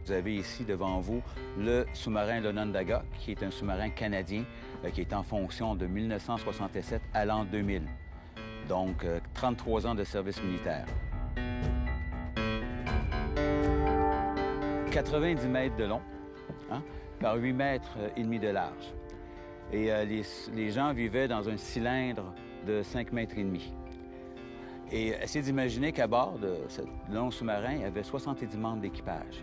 Vous avez ici devant vous le sous-marin l'Onondaga, qui est un sous-marin canadien qui est en fonction de 1967 à l'an 2000. Donc, 33 ans de service militaire. 90 mètres de long, hein, par 8 mètres et demi de large. Et les gens vivaient dans un cylindre de 5 mètres et demi. Et essayez d'imaginer qu'à bord de ce long sous-marin, il y avait 70 membres d'équipage.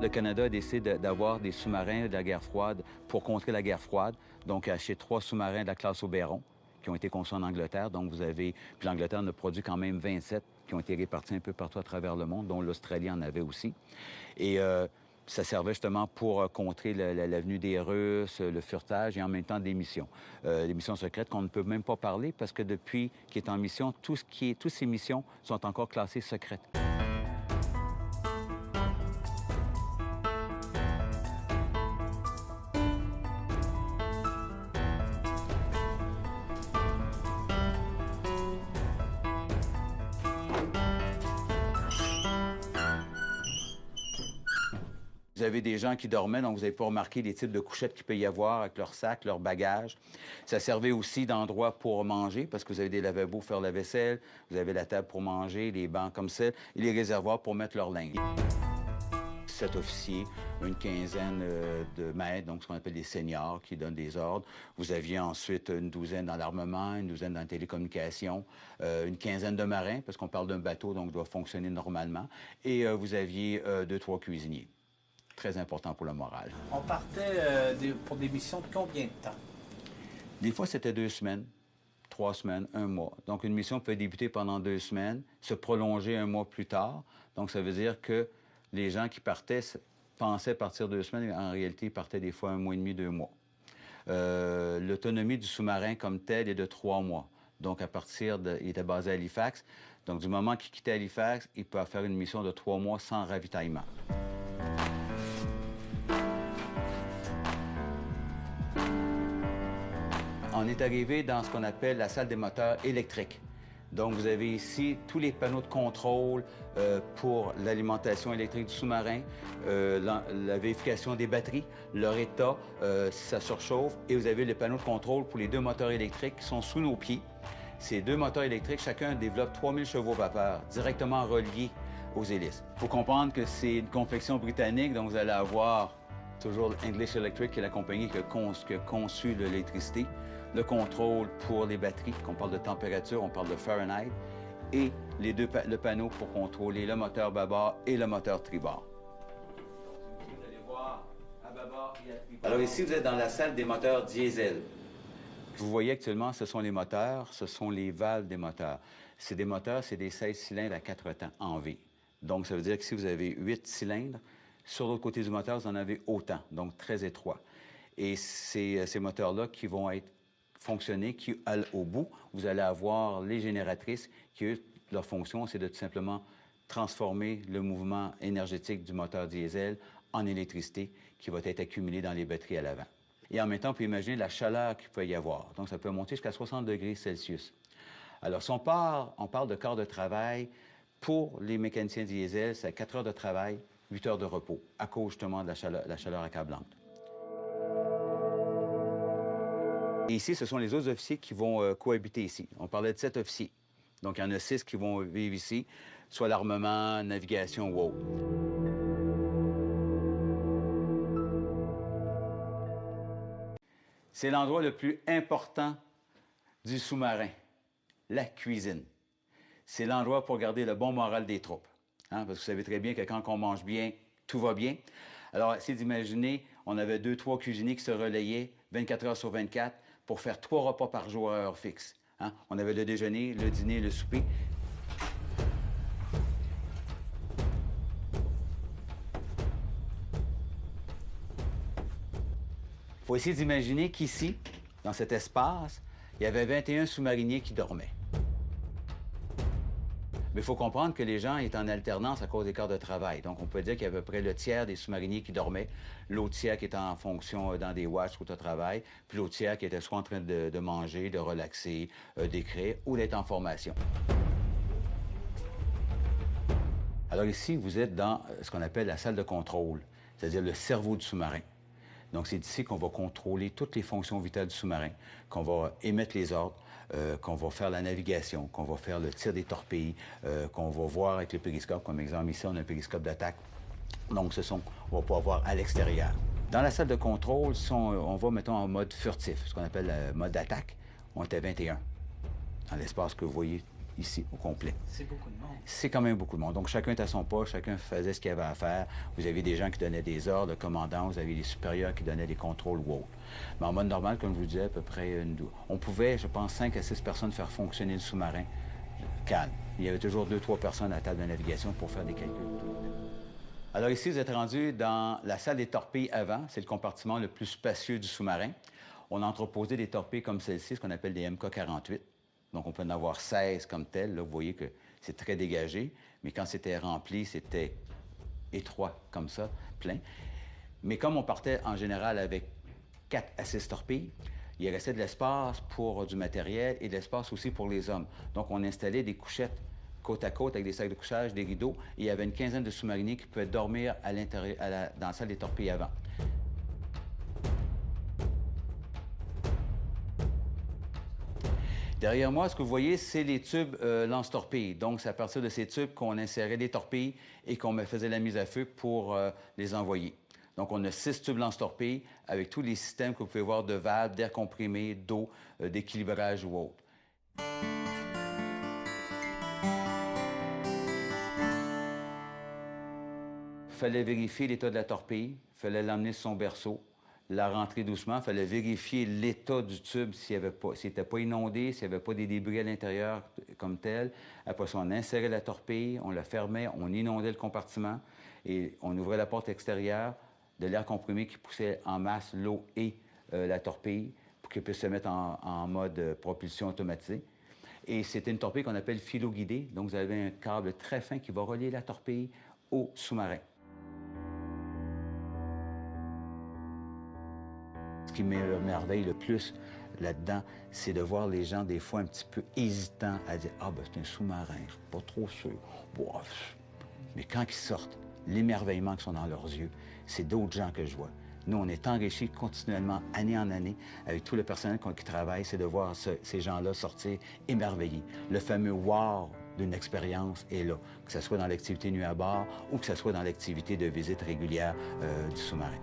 Le Canada a décidé d'avoir des sous-marins de la guerre froide pour contrer la guerre froide. Donc, a acheté 3 sous-marins de la classe Oberon qui ont été conçus en Angleterre. Donc, vous avez... Puis l'Angleterre en a produit quand même 27 qui ont été répartis un peu partout à travers le monde, dont l'Australie en avait aussi. Et ça servait justement pour contrer la venue des Russes, le furetage et en même temps des missions. Des missions secrètes qu'on ne peut même pas parler parce que depuis qu'il est en mission, toutes ces missions sont encore classées secrètes. Vous avez des gens qui dormaient, donc vous n'avez pas remarqué les types de couchettes qu'il peut y avoir avec leurs sacs, leurs bagages. Ça servait aussi d'endroit pour manger, parce que vous avez des lavabos pour faire la vaisselle, vous avez la table pour manger, les bancs comme ça, et les réservoirs pour mettre leur linge. 7 officiers, une quinzaine de maîtres, donc ce qu'on appelle des seniors, qui donnent des ordres. Vous aviez ensuite une douzaine dans l'armement, une douzaine dans la télécommunication, une quinzaine de marins, parce qu'on parle d'un bateau, donc il doit fonctionner normalement. Et vous aviez 2-3 cuisiniers. Très important pour le moral. On partait pour des missions de combien de temps? Des fois, c'était 2 semaines, 3 semaines, 1 mois. Donc, une mission peut débuter pendant 2 semaines, se prolonger 1 mois plus tard. Donc, ça veut dire que les gens qui partaient pensaient partir 2 semaines, mais en réalité, ils partaient des fois 1 mois et demi, 2 mois. L'autonomie du sous-marin comme tel est de 3 mois. Donc, il était basé à Halifax. Donc, du moment qu'il quittait Halifax, il peut faire une mission de 3 mois sans ravitaillement. On est arrivé dans ce qu'on appelle la salle des moteurs électriques. Donc, vous avez ici tous les panneaux de contrôle pour l'alimentation électrique du sous-marin, la vérification des batteries, leur état, si ça surchauffe, et vous avez les panneaux de contrôle pour les 2 moteurs électriques qui sont sous nos pieds. Ces 2 moteurs électriques, chacun développe 3000 chevaux vapeur, directement reliés aux hélices. Il faut comprendre que c'est une confection britannique, donc vous allez avoir toujours English Electric, qui est la compagnie qui a conçu l'électricité, le contrôle pour les batteries, qu'on parle de température, on parle de Fahrenheit, et le panneau pour contrôler le moteur bâbord et le moteur tribord. Vous allez voir à bâbord et à tribord. Alors ici, vous êtes dans la salle des moteurs diesel. Vous voyez actuellement, ce sont les moteurs, ce sont les valves des moteurs. C'est des moteurs, c'est des 16 cylindres à 4 temps en V. Donc, ça veut dire que si vous avez 8 cylindres, sur l'autre côté du moteur, vous en avez autant, donc très étroit. Et c'est ces moteurs-là qui vont fonctionner, qui, au bout, vous allez avoir les génératrices qui, eux, leur fonction, c'est de tout simplement transformer le mouvement énergétique du moteur diesel en électricité qui va être accumulée dans les batteries à l'avant. Et en même temps, on peut imaginer la chaleur qu'il peut y avoir. Donc, ça peut monter jusqu'à 60 degrés Celsius. Alors, si on parle de quart de travail, pour les mécaniciens diesel, c'est 4 heures de travail, 8 heures de repos, à cause justement de la chaleur accablante. Et ici, ce sont les autres officiers qui vont cohabiter ici. On parlait de 7 officiers. Donc, il y en a 6 qui vont vivre ici, soit l'armement, navigation ou autre. C'est l'endroit le plus important du sous-marin, la cuisine. C'est l'endroit pour garder le bon moral des troupes. Hein, parce que vous savez très bien que quand on mange bien, tout va bien. Alors, essayez d'imaginer, on avait 2-3 cuisiniers qui se relayaient 24 heures sur 24 pour faire 3 repas par jour à heure fixe. Hein? On avait le déjeuner, le dîner, le souper. Il faut essayer d'imaginer qu'ici, dans cet espace, il y avait 21 sous-mariniers qui dormaient. Mais il faut comprendre que les gens étaient en alternance à cause des quarts de travail. Donc, on peut dire qu'il y avait à peu près le tiers des sous-mariniers qui dormaient, l'autre tiers qui était en fonction dans des watches ou au travail, puis l'autre tiers qui était soit en train de manger, de relaxer, d'écrire ou d'être en formation. Alors ici, vous êtes dans ce qu'on appelle la salle de contrôle, c'est-à-dire le cerveau du sous-marin. Donc c'est ici qu'on va contrôler toutes les fonctions vitales du sous-marin, qu'on va émettre les ordres, qu'on va faire la navigation, qu'on va faire le tir des torpilles, qu'on va voir avec le périscope. Comme exemple ici, on a un périscope d'attaque. Donc on va pouvoir voir à l'extérieur. Dans la salle de contrôle, si on va, mettons, en mode furtif, ce qu'on appelle le mode d'attaque, on est à 21, dans l'espace que vous voyez ici au complet. C'est beaucoup de monde. C'est quand même beaucoup de monde. Donc, chacun est à son poste, chacun faisait ce qu'il avait à faire. Vous avez des gens qui donnaient des ordres, le commandant, vous avez des supérieurs qui donnaient des contrôles ou autres. Mais en mode normal, comme je vous disais, à peu près, on pouvait, je pense, 5 à 6 personnes faire fonctionner le sous-marin calme. Il y avait toujours 2-3 personnes à la table de navigation pour faire des calculs. Alors ici, vous êtes rendu dans la salle des torpilles avant. C'est le compartiment le plus spacieux du sous-marin. On a entreposé des torpilles comme celle-ci, ce qu'on appelle des MK-48. Donc, on peut en avoir 16 comme telles. Là, vous voyez que c'est très dégagé. Mais quand c'était rempli, c'était étroit comme ça, plein. Mais comme on partait en général avec 4 à 6 torpilles, il restait de l'espace pour du matériel et de l'espace aussi pour les hommes. Donc, on installait des couchettes côte à côte avec des sacs de couchage, des rideaux. Et il y avait une quinzaine de sous-mariniers qui pouvaient dormir à l'intérieur, dans la salle des torpilles avant. Derrière moi, ce que vous voyez, c'est les tubes lance-torpilles. Donc, c'est à partir de ces tubes qu'on insérait les torpilles et qu'on faisait la mise à feu pour les envoyer. Donc, on a 6 tubes lance-torpilles avec tous les systèmes que vous pouvez voir de valves, d'air comprimé, d'eau, d'équilibrage ou autre. Il fallait vérifier l'état de la torpille, il fallait l'emmener sur son berceau, la rentrer doucement, il fallait vérifier l'état du tube s'il n'était pas inondé, s'il n'y avait pas des débris à l'intérieur comme tel. Après ça, on insérait la torpille, on la fermait, on inondait le compartiment et on ouvrait la porte extérieure, de l'air comprimé qui poussait en masse l'eau et la torpille pour qu'elle puisse se mettre en mode propulsion automatisée. Et c'était une torpille qu'on appelle philo-guidée, donc vous avez un câble très fin qui va relier la torpille au sous-marin. Ce qui m'émerveille le plus là-dedans, c'est de voir les gens, des fois, un petit peu hésitants à dire « Ah, ben c'est un sous-marin, je suis pas trop sûr. » Mais quand ils sortent, l'émerveillement qui sont dans leurs yeux, c'est d'autres gens que je vois. Nous, on est enrichis continuellement, année en année, avec tout le personnel qui travaille, c'est de voir ces gens-là sortir émerveillés. Le fameux « wow » d'une expérience est là, que ce soit dans l'activité nuit à bord ou que ce soit dans l'activité de visite régulière du sous-marin.